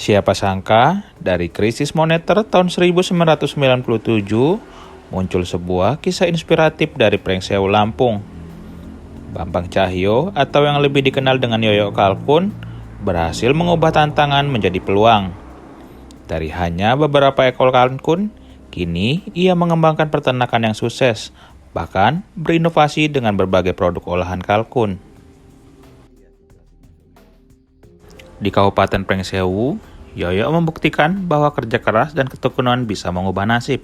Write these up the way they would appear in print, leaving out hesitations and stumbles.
Siapa sangka dari krisis moneter tahun 1997 muncul sebuah kisah inspiratif dari Prengsewu Lampung. Bambang Cahyo atau yang lebih dikenal dengan Yoyo Kalkun berhasil mengubah tantangan menjadi peluang. Dari hanya beberapa ekor kalkun, kini ia mengembangkan peternakan yang sukses, bahkan berinovasi dengan berbagai produk olahan kalkun. Di Kabupaten Prengsewu, Yoyo membuktikan bahwa kerja keras dan ketekunan bisa mengubah nasib.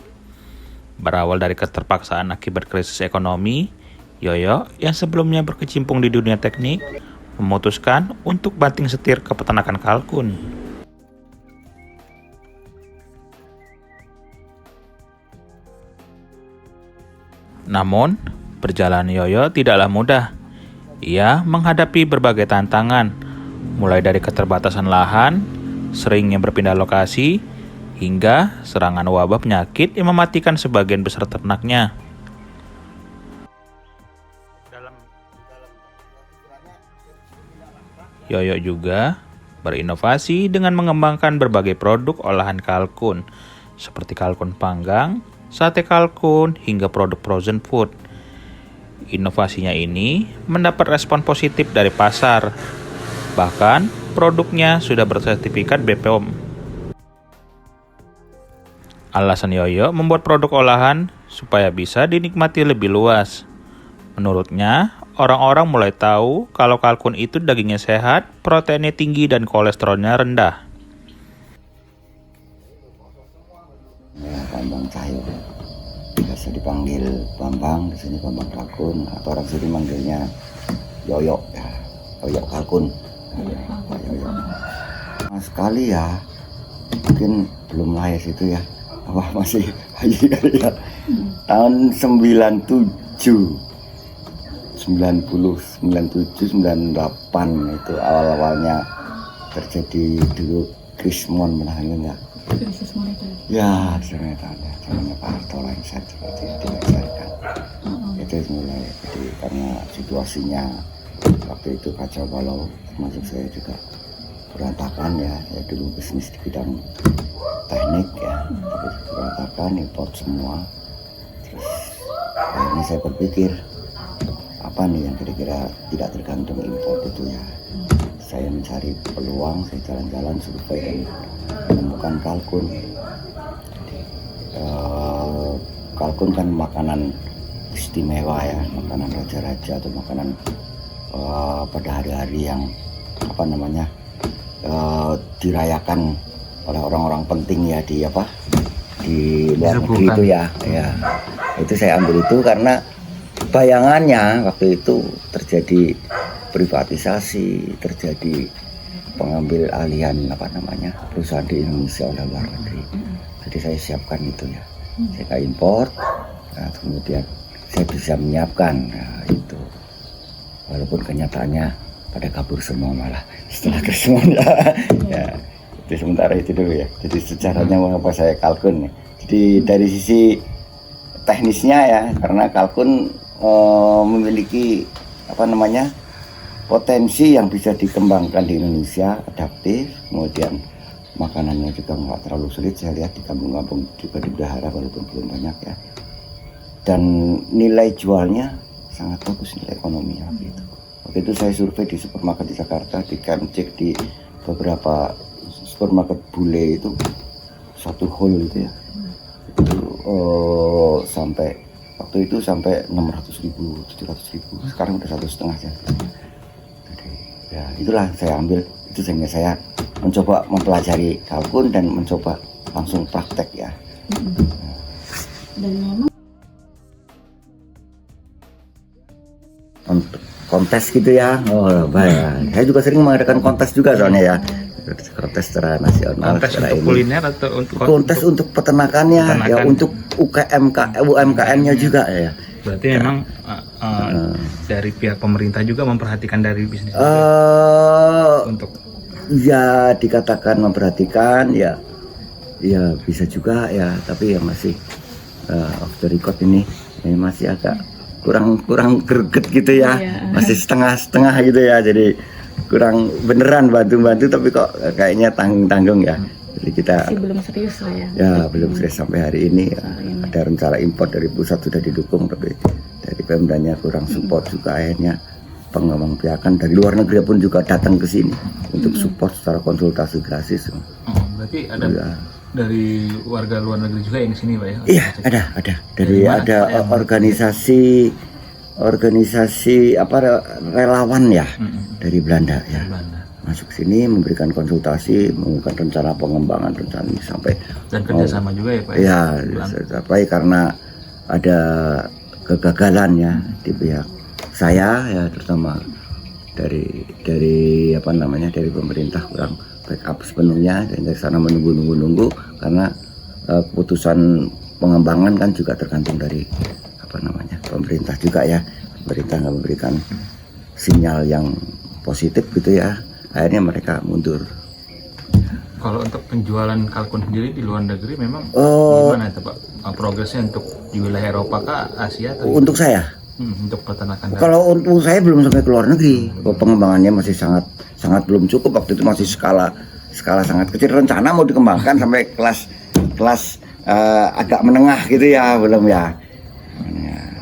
Berawal dari keterpaksaan akibat krisis ekonomi, Yoyo yang sebelumnya berkecimpung di dunia teknik, memutuskan untuk banting setir ke peternakan kalkun. Namun, perjalanan Yoyo tidaklah mudah. Ia menghadapi berbagai tantangan, mulai dari keterbatasan lahan, seringnya berpindah lokasi, hingga serangan wabah penyakit yang mematikan sebagian besar ternaknya. Yoyo juga berinovasi dengan mengembangkan berbagai produk olahan kalkun, seperti kalkun panggang, sate kalkun, hingga produk frozen food. Inovasinya ini mendapat respon positif dari pasar. Bahkan, produknya sudah bersertifikat BPOM. Alasan Yoyo membuat produk olahan supaya bisa dinikmati lebih luas. Menurutnya, orang-orang mulai tahu kalau kalkun itu dagingnya sehat, proteinnya tinggi, dan kolesterolnya rendah. Ya, Bambang Cahyo. Biasa dipanggil Bambang, di sini Bambang Kalkun, atau orang sini manggilnya Yoyo, ya. Yoyo Kalkun. Yoyo. Nah, sekali ya, mungkin belum lahir itu ya, apa masih bayi kali ya. Tahun 97, 98 itu awal-awalnya terjadi dulu krismon menangani ya. Krisis moneter. Ya, ternyata zamannya Pak Harto lah yang saya diajarkan. Itu mulai jadi karena situasinya waktu itu kacau balau, termasuk saya juga berantakan ya. Saya dulu bisnis di bidang teknik ya, tapi berantakan, import semua. Terus akhirnya saya berpikir apa nih yang kira-kira tidak tergantung import itu ya. Saya mencari peluang, saya jalan-jalan survei dan menemukan kalkun. Kalkun kan makanan istimewa ya, makanan raja-raja atau makanan pada hari-hari yang dirayakan oleh orang-orang penting ya di luar negeri itu ya. Itu saya ambil itu karena bayangannya waktu itu terjadi privatisasi, terjadi pengambil alihan perusahaan di Indonesia oleh luar negeri. Jadi saya siapkan itu ya. Saya import, nah, kemudian saya bisa menyiapkan itu. Walaupun kenyataannya pada kabur semua malah setelah kesemuanya. Ya, itu sementara itu dulu ya. Jadi sejarahnya mengapa saya kalkun. Jadi dari sisi teknisnya ya, karena kalkun memiliki potensi yang bisa dikembangkan di Indonesia, adaptif, kemudian makanannya juga nggak terlalu sulit. Saya lihat di kampung-kampung juga dipelihara walaupun belum banyak ya, dan nilai jualnya sangat bagus, nilai ekonominya gitu. Waktu itu saya survei di supermarket di Jakarta, cek di beberapa supermarket bule itu satu hall itu ya, itu sampai waktu itu sampai 600.000, 700.000, sekarang udah 1,5 ya. Jadi ya itulah saya ambil itu, sehingga saya mencoba mempelajari kalkun dan mencoba langsung praktek ya. Dan memang kontes gitu ya. Oh baik. Saya juga sering mengadakan kontes juga soalnya ya. Kontes secara nasional, Kontes untuk kuliner atau kontes untuk peternakannya ya, untuk UMKM-nya juga ya. Berarti memang dari pihak pemerintah juga memperhatikan dari bisnis untuk ya, dikatakan memperhatikan ya bisa juga ya, tapi ya masih off the record ini masih agak kurang greget gitu ya. Masih setengah-setengah gitu ya. Jadi kurang beneran bantu-bantu tapi kok kayaknya tanggung-tanggung ya. Jadi kita Masih belum serius lah ya. ya belum serius sampai hari ini. Ada rencana impor dari pusat sudah didukung tapi dari Pemdanya kurang support juga, akhirnya pengembang biakan dari luar negeri pun juga datang ke sini untuk support secara konsultasi gratis. Berarti ada Ya. dari warga luar negeri juga yang sini Pak ya? Iya, ada. Dari mana, ada Pak, yang organisasi apa relawan ya dari Belanda ya. Belanda. Masuk sini memberikan konsultasi, mengumumkan rencana pengembangan rencana ini sampai Dan kerjasama juga ya Pak? ya Belanda. sampai karena ada kegagalan ya di pihak saya ya, terutama dari apa namanya dari pemerintah kurang backup sepenuhnya, dan dari sana menunggu karena keputusan pengembangan kan juga tergantung dari apa namanya pemerintah juga ya. Pemerintah nggak memberikan sinyal yang positif gitu ya, akhirnya mereka mundur. Kalau untuk penjualan kalkun sendiri di luar negeri memang Oh. gimana itu Pak? Progresnya untuk di wilayah Eropa kah, Asia atau Untuk saya, untuk peternakan? kalau untuk saya belum sampai ke luar negeri. Pengembangannya masih sangat belum cukup, waktu itu masih skala sangat kecil. Rencana mau dikembangkan sampai kelas agak menengah gitu ya, belum ya.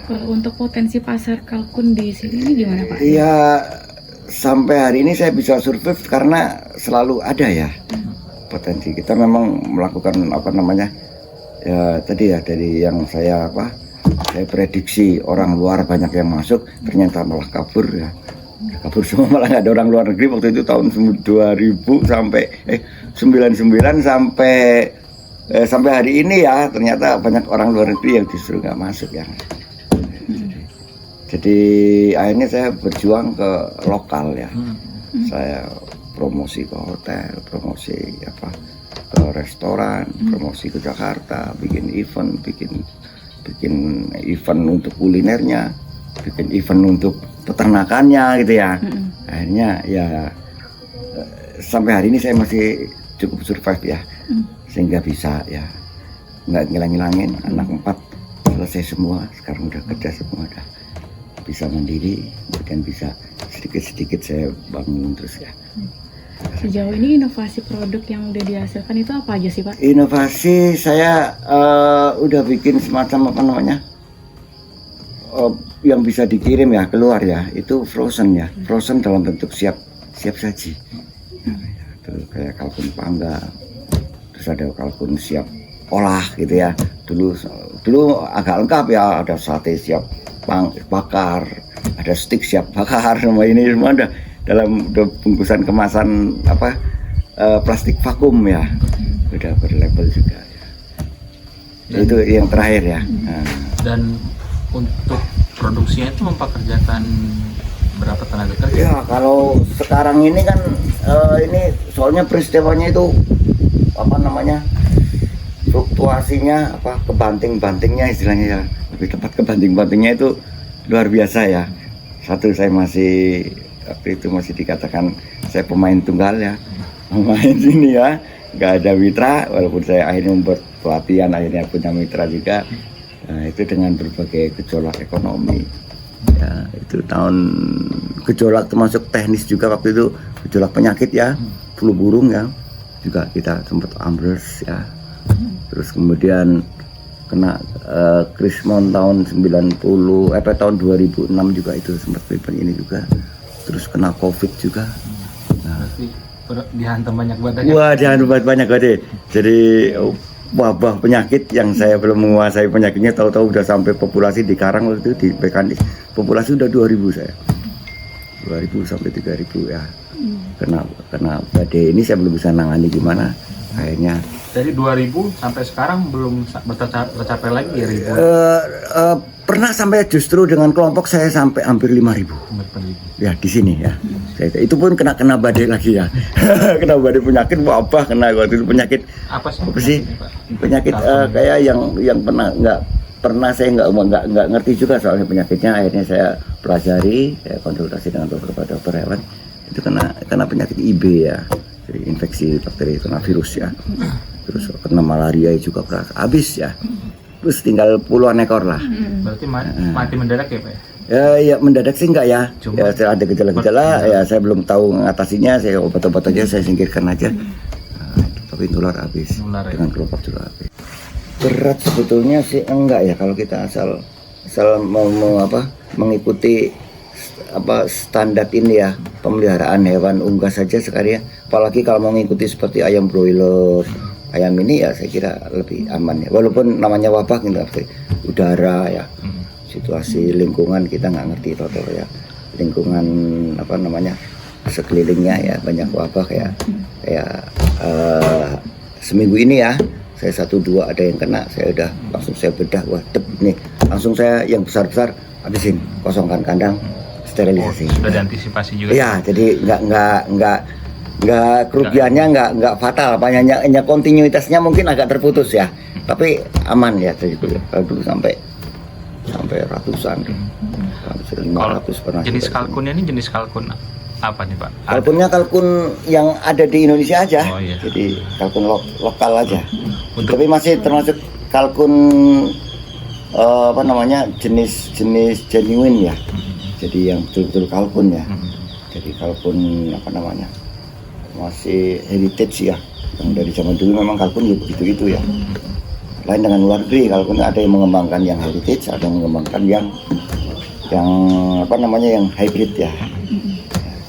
Kalau untuk potensi pasar kalkun di sini ini gimana Pak? Iya, sampai hari ini saya bisa survive karena selalu ada ya potensi. Kita memang melakukan apa namanya ya tadi ya, dari yang saya prediksi orang luar banyak yang masuk, ternyata malah kabur ya. Kabur semua, malah nggak ada orang luar negeri waktu itu tahun 2000 sampai 99 sampai hari ini ya, ternyata banyak orang luar negeri yang justru nggak masuk ya. Jadi akhirnya saya berjuang ke lokal ya. Saya promosi ke hotel, promosi ke restoran, promosi ke Jakarta, bikin event untuk kulinernya, bikin event untuk peternakannya gitu ya. Akhirnya ya sampai hari ini saya masih cukup survive ya, sehingga bisa ya nggak ngilang-ngilangin. Anak 4 selesai semua, sekarang udah kerja semua, udah bisa mandiri, kemudian bisa sedikit-sedikit saya bangun terus ya. Sejauh ini inovasi produk yang udah dihasilkan itu apa aja sih Pak? Inovasi saya udah bikin semacam apa namanya yang bisa dikirim ya keluar ya, itu frozen ya, frozen dalam bentuk siap saji. Itu kayak kalkun panggang, terus ada kalkun siap olah gitu ya. Dulu agak lengkap ya, ada sate siap bakar, ada steak siap bakar, semua ini semua ada dalam bungkusan kemasan plastik vakum ya, udah berlabel juga ya. Itu yang terakhir ya. Dan untuk produksinya itu mempekerjakan berapa tenaga kerja? Ya kalau sekarang ini kan ini soalnya peristiwanya itu apa namanya fluktuasinya kebanting-bantingnya istilahnya ya, lebih tepat kebanting-bantingnya itu luar biasa ya. Satu, saya waktu itu masih dikatakan saya pemain tunggal ya, pemain sini ya, nggak ada mitra, walaupun saya akhirnya membuat pelatihan, akhirnya punya mitra juga. Nah, itu dengan berbagai gejolak ekonomi ya, itu gejolak termasuk teknis juga waktu itu, gejolak penyakit ya, flu burung ya, juga kita sempat ambles ya. Terus kemudian kena krismon tahun 2006 juga, itu sempat ini juga. Terus kena covid juga. Nah, Berarti dihantam banyak badai. wah, jangan banyak badai. Jadi wabah penyakit yang saya belum menguasai penyakitnya, tahu-tahu udah sampai populasi di Karang waktu itu di Pekanis populasi udah 2000 saya. 2000 sampai 3000 ya. Kena badai ini saya belum bisa nangani gimana. Akhirnya Dari 2000 sampai sekarang belum tercapai lagi ya ribu. pernah sampai justru dengan kelompok saya sampai hampir 5000 ya di sini ya. Itu pun kena badai lagi ya. Kena badai penyakit wabah, kena waktu itu penyakit Apa sih? apa sih? Penyakit kayak yang nggak pernah saya nggak ngerti juga soalnya penyakitnya. Akhirnya saya pelajari, saya konsultasi dengan beberapa dokter hewan. Itu kena penyakit IB ya, jadi infeksi bakteri, kena virus ya. Terus kena malaria juga pernah, habis ya. Terus tinggal puluhan ekor lah. Berarti mati mendadak ya Pak ya? Ya mendadak sih enggak ya. Cuma- Ya setelah ada gejala-gejala ya saya belum tahu mengatasinya, saya obat-obat aja saya singkirkan aja. Nah, tapi nular habis. Nular ya. Dengan kelopak juga habis. Berat sebetulnya sih enggak ya kalau kita asal mengikuti standar ini ya, pemeliharaan hewan unggas saja sekalian. Apalagi kalau mau mengikuti seperti ayam broiler, ayam ini ya saya kira lebih aman ya. Walaupun namanya wabah gitu, udara ya. Situasi lingkungan kita nggak ngerti total ya, lingkungan sekelilingnya ya banyak wabah kayak seminggu ini ya saya 1-2 ada yang kena, saya udah langsung saya bedah, wah nih langsung saya yang besar habisin, kosongkan kandang, sterilisasi. Sudah diantisipasi juga. Iya, jadi nggak kerugiannya nggak fatal, hanya kontinuitasnya mungkin agak terputus ya, tapi aman ya kalau dulu sampai ratusan, hampir 500 pernah. Jenis kalkunnya ini jenis kalkun apa nih Pak? Kalkunnya kalkun yang ada di Indonesia aja, Oh, iya. jadi kalkun lokal aja. Untuk- Tapi masih termasuk kalkun jenis genuine ya. Jadi yang betul-betul kalkun ya. Jadi kalkun masih heritage ya. Yang dari zaman dulu memang kalkun ya begitu ya. Lain dengan luar negeri, kalkun ada yang mengembangkan yang heritage, ada yang mengembangkan yang hybrid ya.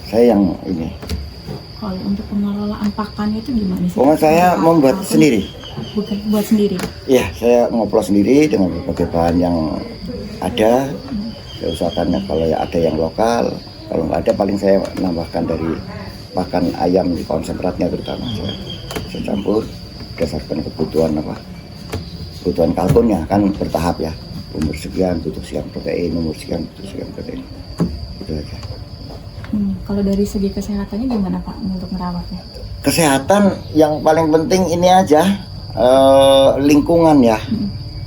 Saya yang ini. Kalau untuk pengelolaan pakannya itu gimana sih? Pokoknya saya membuat sendiri. Bukan buat sendiri. Iya, saya ngoplos sendiri dengan berbagai bahan yang ada. Saya usahakan kalau ya ada yang lokal, kalau nggak ada paling saya nambahkan dari pakan ayam di konsentratnya terutama. Saya campur berdasarkan kebutuhan kalkunnya kan bertahap ya. Umur sekian butuh sekian protein, umur sekian butuh sekian protein. Itu aja. Kalau dari segi kesehatannya gimana Pak untuk merawatnya? Kesehatan yang paling penting ini aja, lingkungan ya,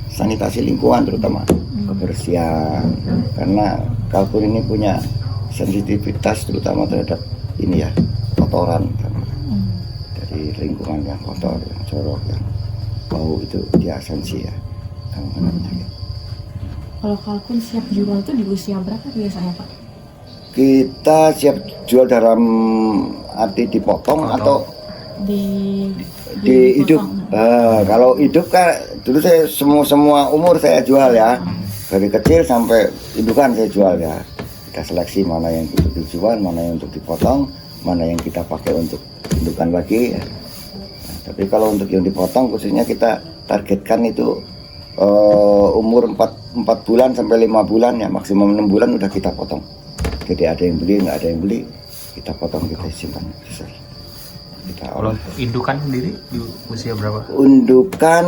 sanitasi lingkungan terutama, kebersihan, karena kalkun ini punya sensitivitas terutama terhadap ini ya, kotoran, dari lingkungan yang kotor, yang jorok, yang bau itu dia sensi ya, penyakit. Kalau kalkun siap jual tuh di usia berapa biasanya Pak? Kita siap jual dalam arti dipotong atau di hidup. Kalau hidup kan dulu saya semua umur saya jual ya, dari kecil sampai indukan saya jual ya. Kita seleksi mana yang untuk dijual, mana yang untuk dipotong, mana yang kita pakai untuk indukan lagi ya. Tapi kalau untuk yang dipotong khususnya kita targetkan itu umur 4 bulan sampai 5 bulan ya, maksimum 6 bulan udah kita potong. Jadi ada yang beli, nggak ada yang beli, kita potong, kita simpan. Kalau indukan sendiri di usia berapa? Indukan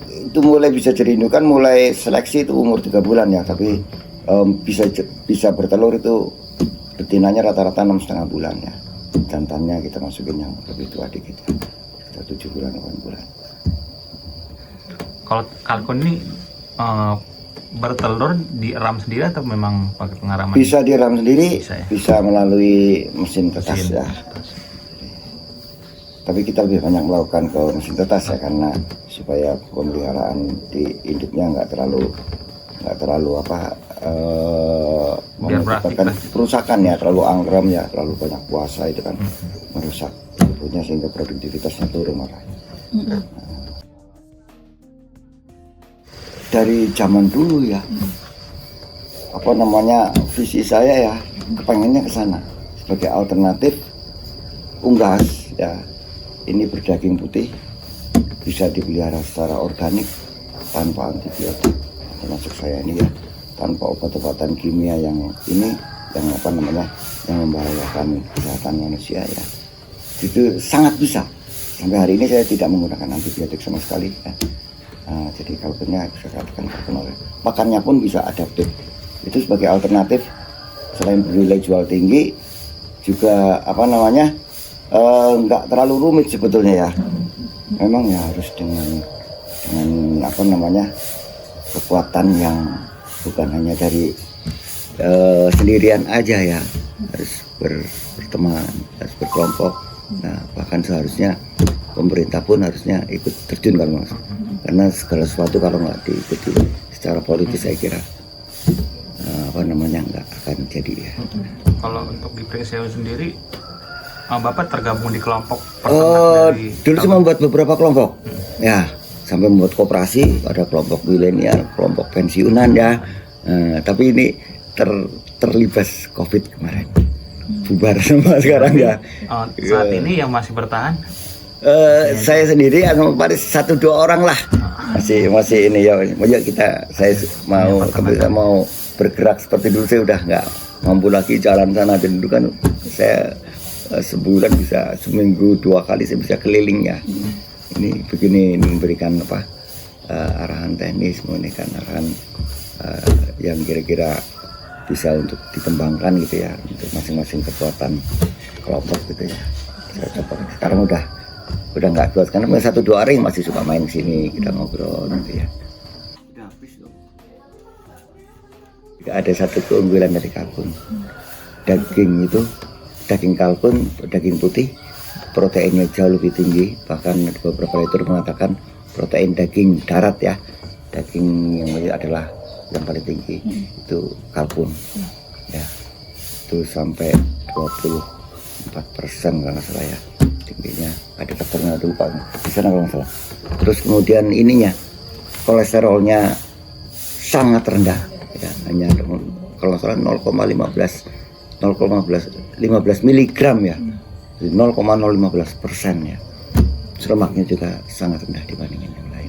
itu mulai bisa jadi indukan, mulai seleksi itu umur 3 bulan ya, tapi bisa bertelur itu betinanya rata-rata 6,5 bulan ya. Jantannya kita masukin yang lebih tua dikit ya. Kita 7 bulan, 8 bulan. Kalau kalkun ini bertelur dieram sendiri atau memang pakai pengaraman? Bisa diram sendiri, Bisa ya? bisa melalui mesin tetas ya. Tapi kita lebih banyak melakukan ke mesin tetas ya, karena supaya pemeliharaan di induknya nggak terlalu mengakibatkan perusakan ya, terlalu angkrem ya, terlalu banyak puasa itu kan merusak tubuhnya sehingga produktivitasnya turun malah. Dari zaman dulu ya, visi saya ya, kepengennya ke sana sebagai alternatif unggas ya. Ini berdaging putih, bisa dipelihara secara organik tanpa antibiotik, termasuk saya ini ya, tanpa obat-obatan kimia yang membahayakan kesehatan manusia ya. Itu sangat bisa. Sampai hari ini saya tidak menggunakan antibiotik sama sekali ya. Jadi kalkunnya bisa katakan kalkun. Pakannya pun bisa adaptif. Itu sebagai alternatif selain bernilai jual tinggi, juga nggak terlalu rumit sebetulnya ya. Memang ya harus dengan kekuatan yang bukan hanya dari sendirian aja ya, harus berteman, harus berkelompok. Nah, bahkan seharusnya pemerintah pun harusnya ikut terjun kalau mas, karena segala sesuatu kalau nggak diikuti secara politis saya kira nggak akan jadi ya. Kalau untuk di Pringsewu sendiri, Bapak tergabung di kelompok Oh, dari dulu sih membuat beberapa kelompok, ya sampai membuat koperasi, ada kelompok milenial, kelompok pensiunan ya. Tapi ini terlibas COVID kemarin, bubar semua sekarang ya. Saat ini yang masih bertahan Saya sendiri paling 1-2 orang lah, masih ini ya. Saya mau bergerak seperti dulu, saya udah nggak mampu lagi jalan sana. Dan dulu kan saya sebulan bisa, seminggu 2 kali saya bisa keliling ya. Ini begini, memberikan arahan teknis, memberikan arahan yang kira-kira bisa untuk dikembangkan gitu ya, untuk masing-masing kekuatan kelompok gitu ya. Saya coba. Sekarang udah nggak kuat karena 1-2 orang masih suka main sini, kita ngobrol gitu ya. Udah habis loh. Tidak ada satu keunggulan dari kalkun. Daging kalkun, daging putih, proteinnya jauh lebih tinggi. Bahkan beberapa literatur mengatakan protein daging darat ya, daging yang adalah yang paling tinggi itu kalkun. Ya, itu sampai 24% kalau nggak salah ya tingginya. Ada dokternya lupa di sana kalau nggak salah. Terus kemudian ininya kolesterolnya sangat rendah ya, hanya kalau nggak salah 0,15 miligram ya, 0,015% ya. Lemaknya juga sangat rendah dibandingin yang lain.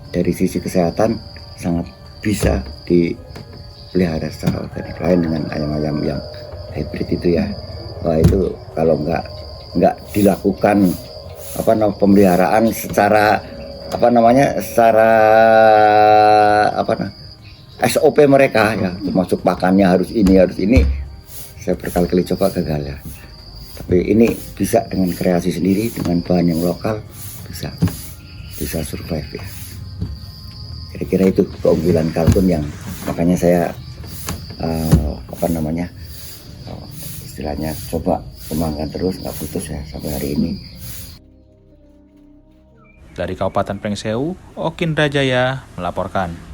Dari sisi kesehatan sangat bisa dipelihara secara organik, lain dengan ayam-ayam yang hybrid itu ya. Wah, itu kalau nggak dilakukan pemeliharaan secara SOP mereka ya, termasuk pakannya harus ini, saya berkali-kali coba gagal ya. Tapi ini bisa dengan kreasi sendiri, dengan bahan yang lokal, bisa survive ya. Kira-kira itu keunggulan kalkun yang makanya saya istilahnya coba kembangkan terus, nggak putus ya sampai hari ini. Dari Kabupaten Pringsewu, Okin Rajaya melaporkan.